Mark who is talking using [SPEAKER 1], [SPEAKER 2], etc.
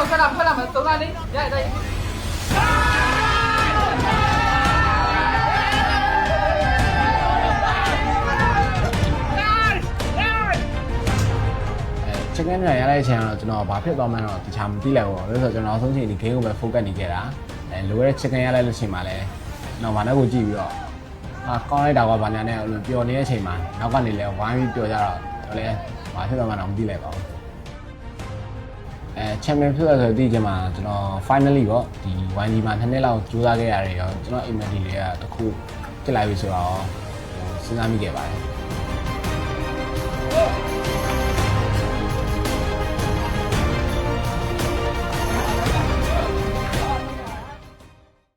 [SPEAKER 1] 我看了，走哪里？
[SPEAKER 2] ချက်ကန်ရရတဲ့အချိန်ကတော့ကျွန်တော်ဘာဖြစ်သွားမှန်းတော့တခြားမသိလိုက်ဘူး။ဒါဆိုကျွန်တော်နောက်ဆုံးချိန်ဒီ game ကိုပဲ focus နေခဲ့တာ။လိုရတဲ့ချက်ကန်ရလိုက်လို့ရှိရင်မှလည်းကျွန်တော်ဘာနဲ့ကိုကြည့်ပြီးတော့ကောင်းလိုက်တာကဘာညာနဲ့ပျော်နေတဲ့အချိန်မှာနောက်ကနေလည်းဝိုင်းပြီးပျော်ကြတော့ကျွန်တော်လည်းဘာဖြစ်သွားမှန်းတော့မသိလိုက်ပါဘူး။ champion ဖြစ်ရဆိုတဲ့ဒီချိန်မှာကျွန်တော် finally ပေါ့ဒီ 1G မှာ2နှစ်လောက်ကြိုးစားခဲ့ရတယ်ရောကျွန်တော် immunity တွေကတခုဖြစ်လာပြီဆိုတော့စဉ်းစားမိခဲ့ပါတယ်